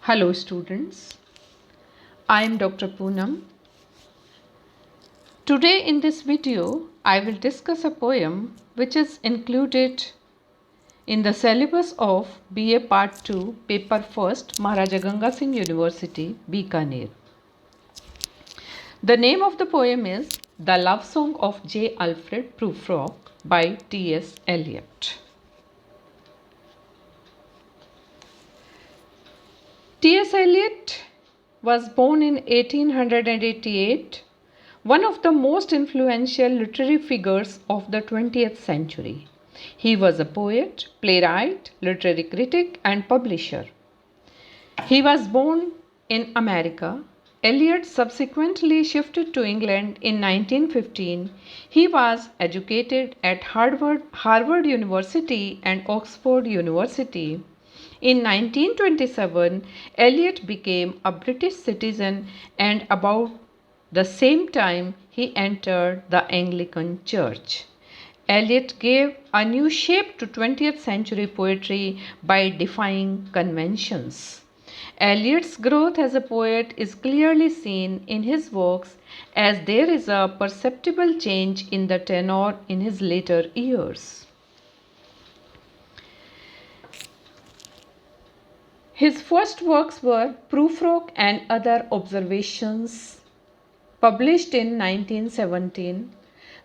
Hello students, I am Dr. Poonam. Today in this video, I will discuss a poem which is included in the syllabus of BA Part 2, Paper 1st, Maharaja Ganga Singh University, Bikaner. The name of the poem is The Love Song of J. Alfred Prufrock by TS Eliot. T.S. Eliot was born in 1888, one of the most influential literary figures of the 20th century. He was a poet, playwright, literary critic, and publisher. He was born in America. Eliot subsequently shifted to England in 1915. He was educated at Harvard University and Oxford University. In 1927, Eliot became a British citizen, and about the same time he entered the Anglican Church. Eliot gave a new shape to 20th century poetry by defying conventions. Eliot's growth as a poet is clearly seen in his works, as there is a perceptible change in the tenor in his later years. His first works were Prufrock and Other Observations, published in 1917,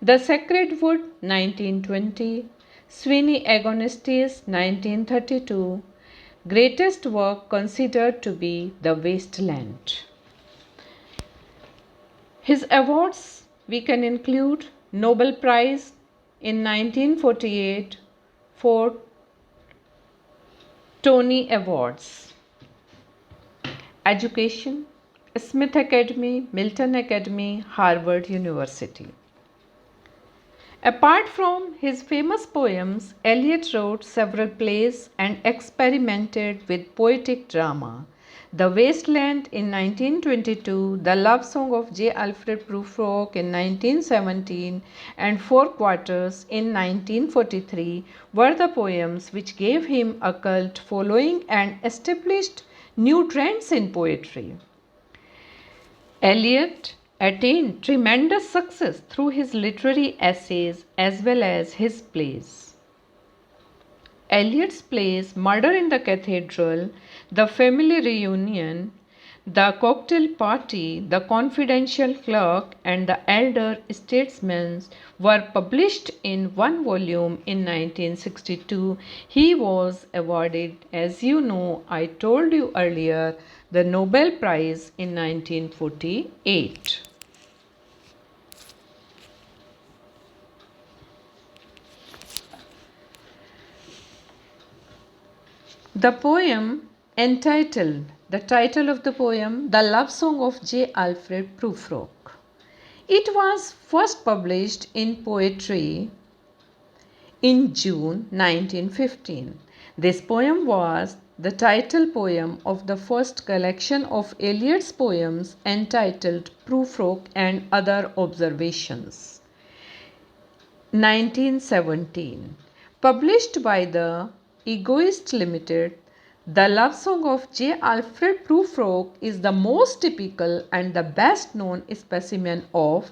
The Sacred Wood, 1920, Sweeney Agonistes, 1932, greatest work considered to be The Waste Land. His awards we can include Nobel Prize in 1948 for Tony Awards. Education: Smith Academy, Milton Academy, Harvard University. Apart from his famous poems, Eliot wrote several plays and experimented with poetic drama. The Waste Land in 1922, The Love Song of J. Alfred Prufrock in 1917, and Four Quarters in 1943 were the poems which gave him a cult following and established new trends in poetry. Eliot attained tremendous success through his literary essays as well as his plays. Eliot's plays Murder in the Cathedral, The Family Reunion, The Cocktail Party, The Confidential Clerk, and The Elder Statesman were published in one volume in 1962. He was awarded, as you know, I told you earlier, the Nobel Prize in 1948. The poem entitled, the title of the poem, The Love Song of J. Alfred Prufrock. It was first published in Poetry in June 1915. This poem was the title poem of the first collection of Eliot's poems entitled Prufrock and Other Observations, 1917. Published by the Egoist Limited, The Love Song of J. Alfred Prufrock is the most typical and the best known specimen of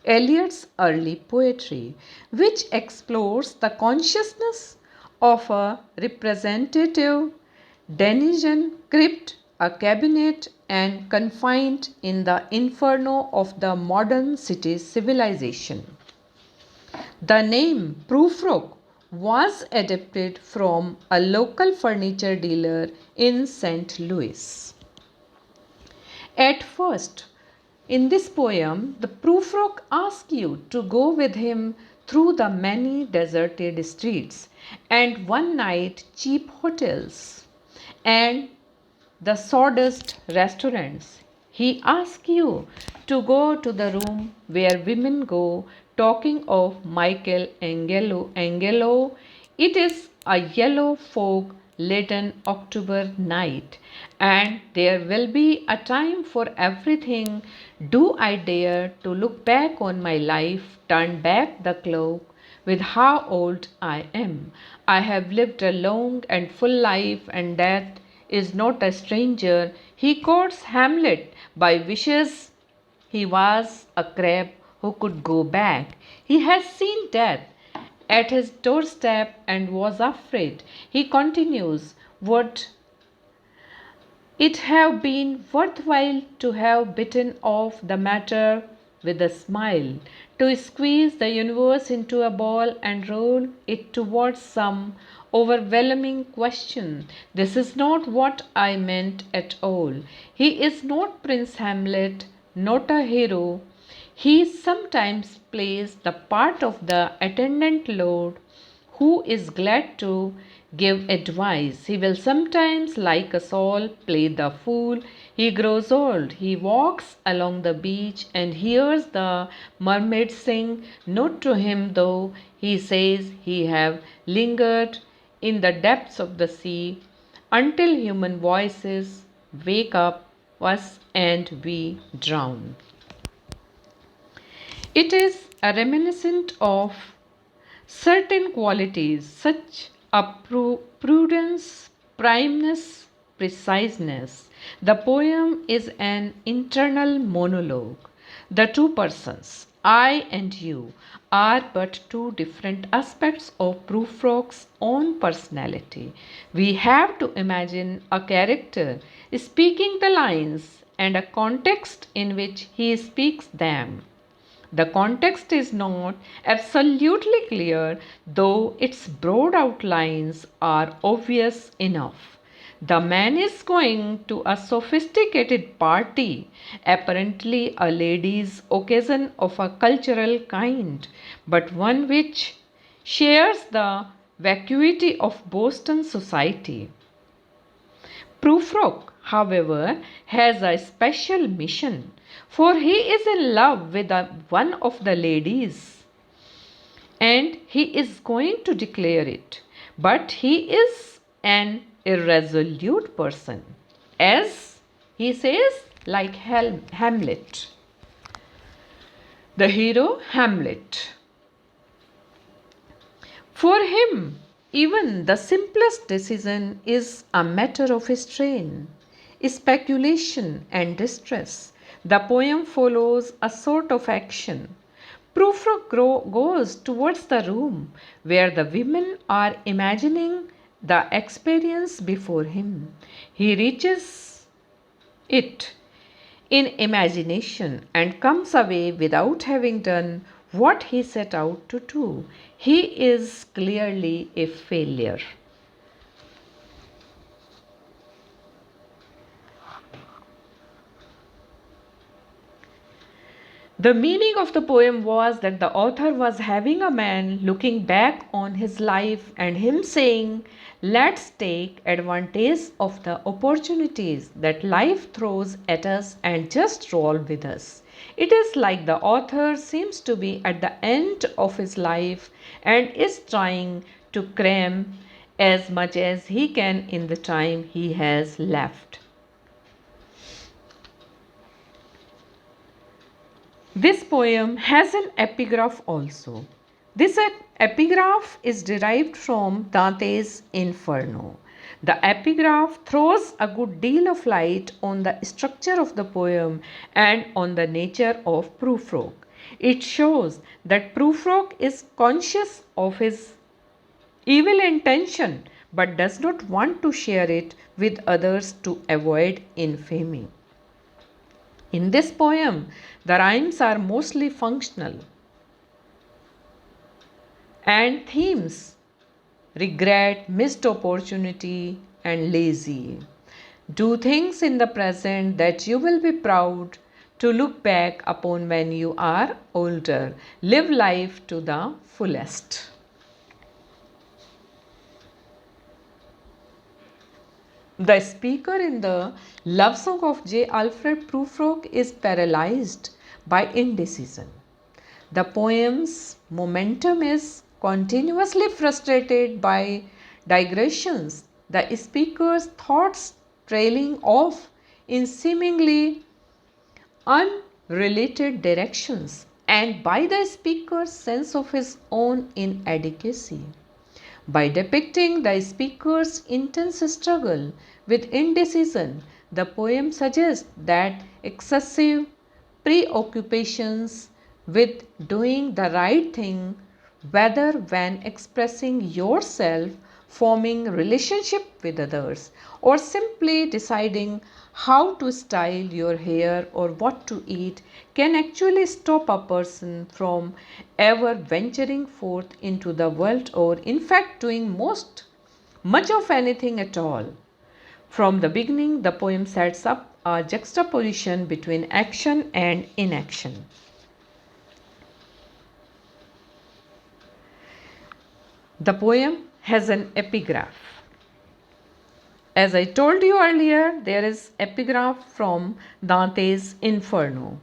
Eliot's early poetry, which explores the consciousness of a representative denizen crypt, a cabinet, and confined in the inferno of the modern city civilization. The name Prufrock was adapted from a local furniture dealer in St. Louis. At first, in this poem, the Prufrock asks you to go with him through the many deserted streets and one night cheap hotels and the sawdust restaurants. He asks you to go to the room where women go, talking of Michelangelo. It is a yellow fog-laden October night, and there will be a time for everything. Do I dare to look back on my life, turn back the clock with how old I am? I have lived a long and full life, and that is not a stranger. He courts Hamlet by wishes he was a crab who could go back. He has seen death at his doorstep and was afraid. He continues, would it have been worthwhile to have bitten off the matter with a smile, to squeeze the universe into a ball and roll it towards some overwhelming question? This is not what I meant at all. He is not Prince Hamlet, not a hero. He sometimes plays the part of the attendant lord who is glad to give advice. He will sometimes, like us all, play the fool. He grows old. He walks along the beach and hears the mermaids sing. Not to him, though, he says he have lingered in the depths of the sea until human voices wake up us and we drown. It is a reminiscent of certain qualities such a prudence, primeness, preciseness. The poem is an internal monologue. The two persons, I and you, are but two different aspects of Prufrock's own personality. We have to imagine a character speaking the lines and a context in which he speaks them. The context is not absolutely clear, though its broad outlines are obvious enough. The man is going to a sophisticated party, apparently a ladies' occasion of a cultural kind, but one which shares the vacuity of Boston society. Prufrock, however, has a special mission, for he is in love with one of the ladies and he is going to declare it. But he is an irresolute person, as he says, like Hamlet. The hero Hamlet. For him, even the simplest decision is a matter of strain, speculation, and distress. The poem follows a sort of action. Prufrock goes towards the room where the women are imagining the experience before him. He reaches it in imagination and comes away without having done what he set out to do. He is clearly a failure. The meaning of the poem was that the author was having a man looking back on his life and him saying, let's take advantage of the opportunities that life throws at us and just roll with us. It is like the author seems to be at the end of his life and is trying to cram as much as he can in the time he has left. This poem has an epigraph also. This epigraph is derived from Dante's Inferno. The epigraph throws a good deal of light on the structure of the poem and on the nature of Prufrock. It shows that Prufrock is conscious of his evil intention but does not want to share it with others to avoid infamy. In this poem, the rhymes are mostly functional and themes regret, missed opportunity, and lazy. Do things in the present that you will be proud to look back upon when you are older. Live life to the fullest. The speaker in the love song of J. Alfred Prufrock is paralyzed by indecision. The poem's momentum is continuously frustrated by digressions, the speaker's thoughts trailing off in seemingly unrelated directions, and by the speaker's sense of his own inadequacy. By depicting the speaker's intense struggle with indecision, the poem suggests that excessive preoccupations with doing the right thing, whether when expressing yourself, forming relationship with others, or simply deciding how to style your hair or what to eat, can actually stop a person from ever venturing forth into the world or in fact doing much of anything at all. From the beginning, the poem sets up a juxtaposition between action and inaction. The poem has an epigraph. As I told you earlier, there is epigraph from Dante's Inferno.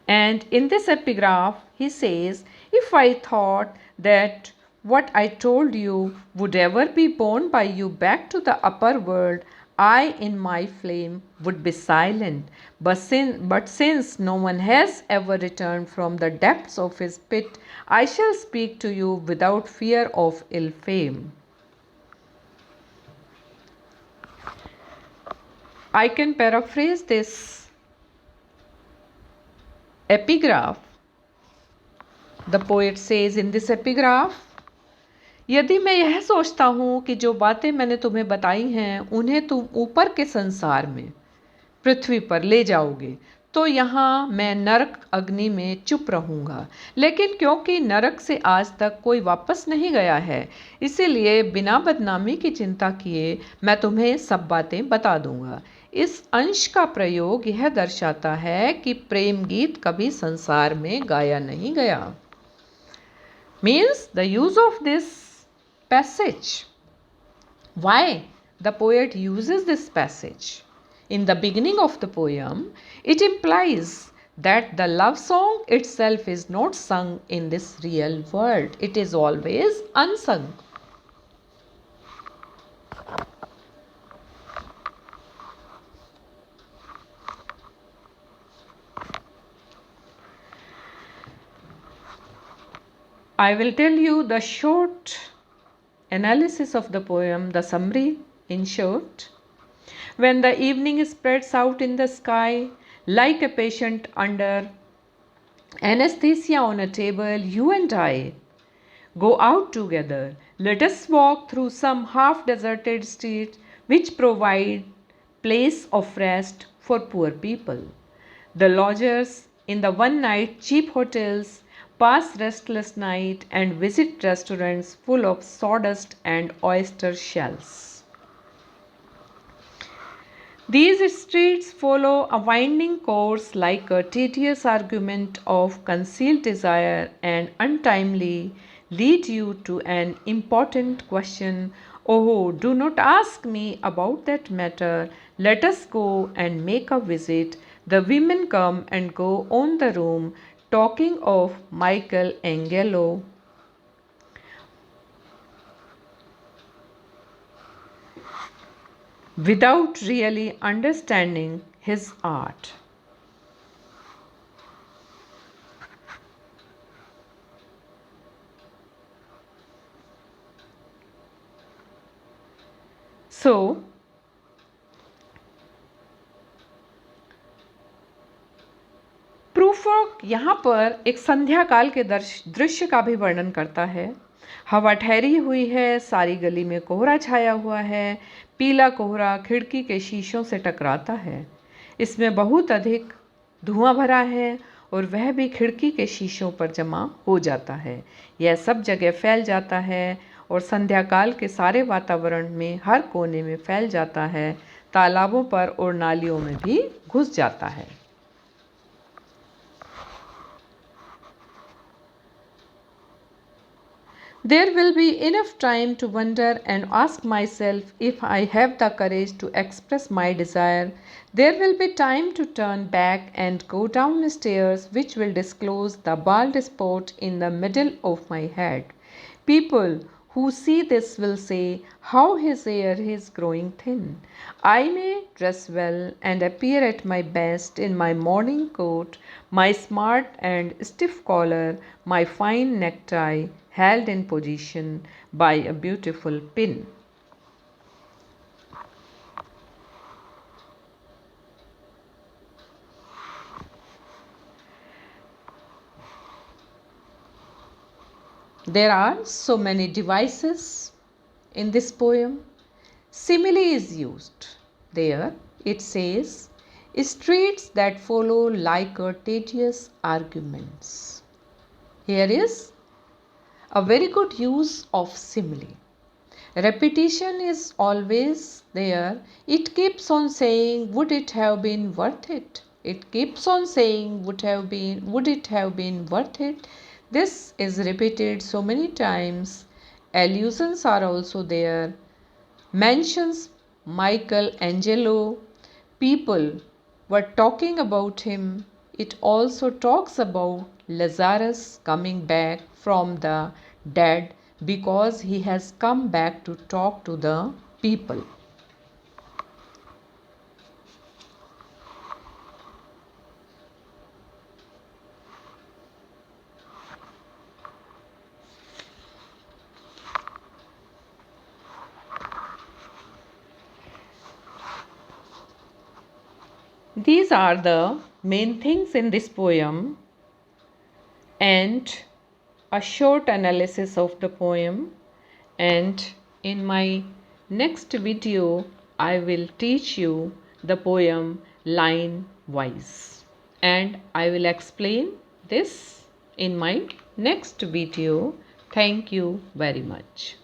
And in this epigraph, he says, if I thought that what I told you would ever be borne by you back to the upper world, I in my flame would be silent. But since no one has ever returned from the depths of his pit, I shall speak to you without fear of ill fame. I can paraphrase this epigraph. The poet says in this epigraph, यदि मैं यह सोचता हूँ कि जो बातें मैंने तुम्हें बताई हैं उन्हें तुम ऊपर के संसार में पृथ्वी पर ले जाओगे तो यहाँ मैं नरक अग्नि में चुप रहूँगा, लेकिन क्योंकि नरक से आज तक कोई वापस नहीं गया है, इसीलिए बिना बदनामी की चिंता किए मैं तुम्हें सब बातें बता दूँगा। इस अंश का प्रयोग यह दर्शाता है कि प्रेम गीत कभी संसार में गाया नहीं गया। Means the use of this passage. Why the poet uses this passage? In the beginning of the poem, it implies that the love song itself is not sung in this real world. It is always unsung. I will tell you the short analysis of the poem, the summary in short. When the evening spreads out in the sky, like a patient under anesthesia on a table, you and I go out together. Let us walk through some half-deserted streets which provide place of rest for poor people. The lodgers in the one-night cheap hotels pass restless night and visit restaurants full of sawdust and oyster shells. These streets follow a winding course like a tedious argument of concealed desire and untimely lead you to an important question. Oh, do not ask me about that matter. Let us go and make a visit. The women come and go on the room, talking of Michelangelo, without really understanding his art. So, प्रूफरॉक यहाँ पर एक संध्या काल के दृश्य का भी वर्णन करता है। हवा ठहरी हुई है, सारी गली में कोहरा छाया हुआ है, पीला कोहरा खिड़की के शीशों से टकराता है। इसमें बहुत अधिक धुआं भरा है और वह भी खिड़की के शीशों पर जमा हो जाता है। यह सब जगह फैल जाता है और संध्या काल के सारे वातावरण में हर कोने में फैल जाता है, तालाबों पर और नालियों में भी घुस जाता है। There will be enough time to wonder and ask myself if I have the courage to express my desire. There will be time to turn back and go down stairs which will disclose the bald spot in the middle of my head. People who see this will say, how his hair is growing thin. I may dress well and appear at my best in my morning coat, my smart and stiff collar, my fine necktie held in position by a beautiful pin. There are so many devices in this poem. Simile is used. There it says, streets that follow like a tedious arguments. Here is a very good use of simile. Repetition is always there. It keeps on saying, would it have been worth it? It keeps on saying, would it have been worth it? This is repeated so many times. Allusions are also there. Mentions Michelangelo. People were talking about him. It also talks about Lazarus coming back from the dead because he has come back to talk to the people. These are the main things in this poem and a short analysis of the poem. And in my next video, I will teach you the poem line wise. And I will explain this in my next video. Thank you very much.